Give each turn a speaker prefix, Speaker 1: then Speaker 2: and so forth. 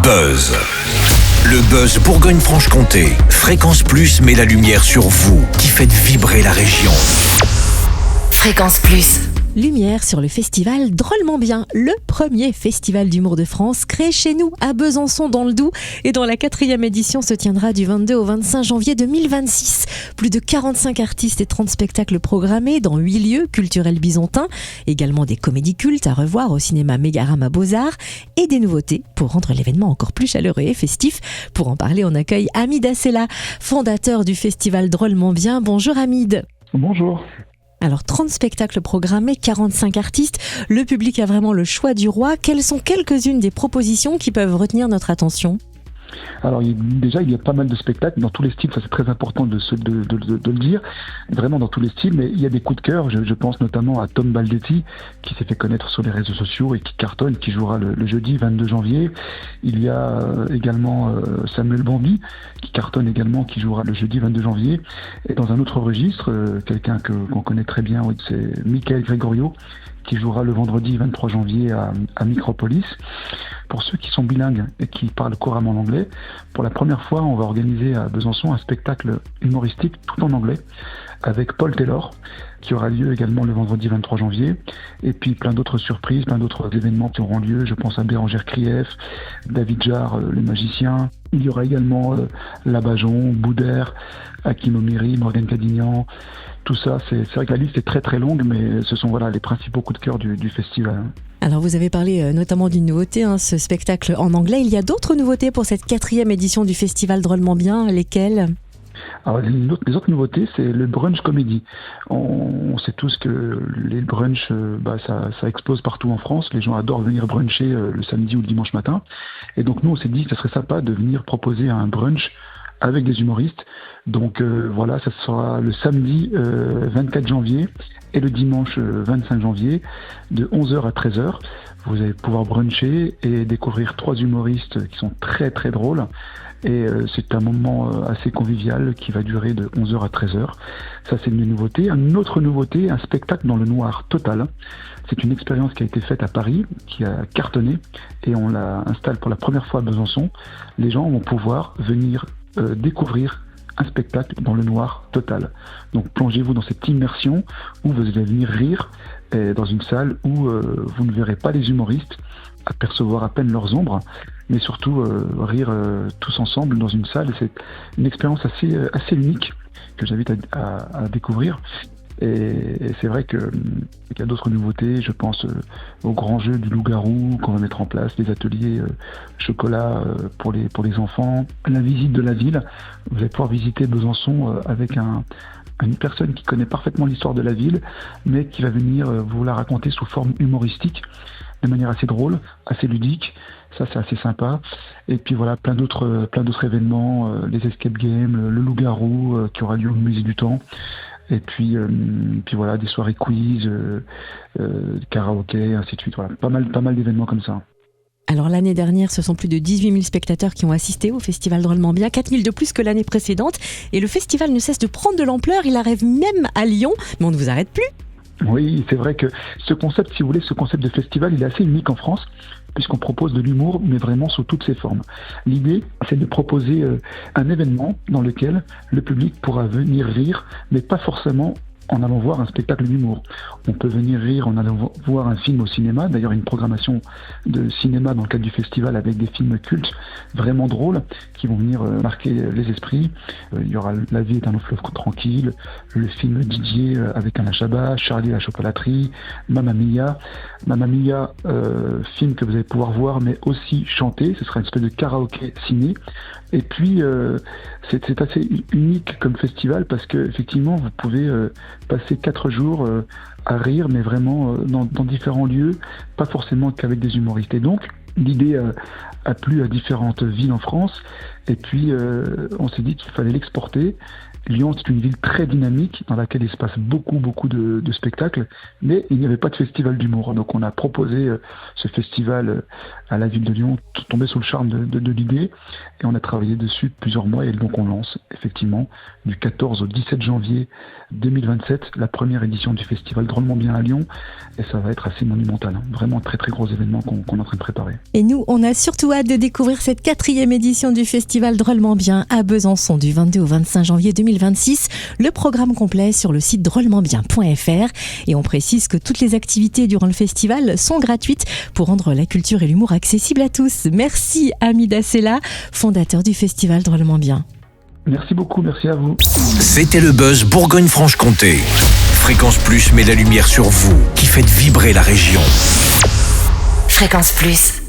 Speaker 1: Buzz. Le Buzz Bourgogne-Franche-Comté. Fréquence Plus met la lumière sur vous qui faites vibrer la région.
Speaker 2: Fréquence Plus.
Speaker 3: Lumière sur le festival Drôlement Bien, le premier festival d'humour de France créé chez nous à Besançon dans le Doubs, et dont la 4e édition se tiendra du 22 au 25 janvier 2026. Plus de 45 artistes et 30 spectacles programmés dans 8 lieux culturels byzantins, également des comédies cultes à revoir au cinéma Mégaram à Beaux-Arts et des nouveautés pour rendre l'événement encore plus chaleureux et festif. Pour en parler, on accueille Hamid Assela, fondateur du festival Drôlement Bien. Bonjour Hamid.
Speaker 4: Bonjour.
Speaker 3: Alors 30 spectacles programmés, 45 artistes, le public a vraiment le choix du roi. Quelles sont quelques-unes des propositions qui peuvent retenir notre attention ?
Speaker 4: Alors déjà, il y a pas mal de spectacles dans tous les styles, ça c'est très important de le dire, vraiment dans tous les styles, mais il y a des coups de cœur, je pense notamment à Tom Baldetti, qui s'est fait connaître sur les réseaux sociaux et qui cartonne, qui jouera le jeudi 22 janvier. Il y a également Samuel Bambi, qui cartonne également, qui jouera le jeudi 22 janvier. Et dans un autre registre, quelqu'un qu'on connaît très bien, c'est Michael Gregorio, qui jouera le vendredi 23 janvier à Micropolis. Pour ceux qui sont bilingues et qui parlent couramment l'anglais, pour la première fois, on va organiser à Besançon un spectacle humoristique tout en anglais avec Paul Taylor, qui aura lieu également le vendredi 23 janvier. Et puis plein d'autres surprises, plein d'autres événements qui auront lieu. Je pense à Bérangère Krief, David Jarre, le magicien. Il y aura également Labajon, Boudère, Hakim Omiri, Morgane Cadignan. Tout ça, c'est vrai que la liste est très très longue, mais ce sont les principaux coups de cœur du festival.
Speaker 3: Alors vous avez parlé notamment d'une nouveauté, ce spectacle en anglais. Il y a d'autres nouveautés pour cette 4e édition du festival Drôlement Bien, lesquelles ?
Speaker 4: Alors, les autres nouveautés, c'est le brunch comédie. On sait tous que les brunchs, ça explose partout en France. Les gens adorent venir bruncher le samedi ou le dimanche matin. Et donc nous, on s'est dit que ça serait sympa de venir proposer un brunch avec des humoristes. Donc ça sera le samedi 24 janvier et le dimanche 25 janvier de 11h à 13h. Vous allez pouvoir bruncher et découvrir 3 humoristes qui sont très très drôles. Et c'est un moment assez convivial qui va durer de 11h à 13h. Ça, c'est une nouveauté. Une autre nouveauté, un spectacle dans le noir total. C'est une expérience qui a été faite à Paris, qui a cartonné, et on la installe pour la première fois à Besançon. Les gens vont pouvoir venir découvrir un spectacle dans le noir total. Donc plongez-vous dans cette immersion où vous allez venir rire dans une salle où vous ne verrez pas les humoristes, apercevoir à peine leurs ombres, mais surtout rire tous ensemble dans une salle. C'est une expérience assez unique que j'invite à découvrir. Et c'est vrai qu'il y a d'autres nouveautés. Je pense au grand jeu du loup-garou qu'on va mettre en place, les ateliers chocolat pour les enfants, la visite de la ville. Vous allez pouvoir visiter Besançon avec une personne qui connaît parfaitement l'histoire de la ville, mais qui va venir vous la raconter sous forme humoristique, de manière assez drôle, assez ludique. Ça, c'est assez sympa. Et puis plein d'autres événements, les escape games, le loup-garou qui aura lieu au Musée du Temps. Et puis des soirées quiz, karaoké, ainsi de suite. Pas mal d'événements comme ça.
Speaker 3: Alors l'année dernière, ce sont plus de 18 000 spectateurs qui ont assisté au festival Drôlement Bien, 4 000 de plus que l'année précédente. Et le festival ne cesse de prendre de l'ampleur. Il arrive même à Lyon, mais on ne vous arrête plus.
Speaker 4: Oui, c'est vrai que ce concept de festival, il est assez unique en France, puisqu'on propose de l'humour, mais vraiment sous toutes ses formes. L'idée, c'est de proposer un événement dans lequel le public pourra venir rire, mais pas forcément en allant voir un spectacle d'humour. On peut venir rire en allant voir un film au cinéma, d'ailleurs une programmation de cinéma dans le cadre du festival avec des films cultes vraiment drôles qui vont venir marquer les esprits. Il y aura La vie est un long fleuve tranquille, le film Didier avec Alain Chabat, Charlie et la chocolaterie, Mamma Mia, film que vous allez pouvoir voir mais aussi chanter. Ce sera une espèce de karaoké ciné. Et puis c'est assez unique comme festival parce que effectivement vous pouvez passer 4 jours à rire, mais vraiment dans différents lieux, pas forcément qu'avec des humoristes. Et donc l'idée a plu à différentes villes en France, et puis on s'est dit qu'il fallait l'exporter. Lyon, c'est une ville très dynamique dans laquelle il se passe beaucoup de spectacles, mais il n'y avait pas de festival d'humour. Donc on a proposé ce festival à la ville de Lyon, tombé sous le charme de l'idée, et on a travaillé dessus plusieurs mois, et donc on lance effectivement du 14 au 17 janvier 2027 la première édition du festival Drôlement Bien à Lyon, et ça va être assez monumental, hein. Vraiment un très très gros événement qu'on est en train de préparer.
Speaker 3: Et nous, on a surtout hâte de découvrir cette 4e édition du festival Drôlement Bien à Besançon du 22 au 25 janvier 2026. Le programme complet sur le site drôlementbien.fr. Et on précise que toutes les activités durant le festival sont gratuites pour rendre la culture et l'humour accessibles à tous. Merci Hamida Sella, fondateur du festival Drôlement Bien.
Speaker 4: Merci beaucoup, merci à vous.
Speaker 1: C'était le Buzz Bourgogne-Franche-Comté. Fréquence Plus met la lumière sur vous, qui faites vibrer la région.
Speaker 2: Fréquence Plus.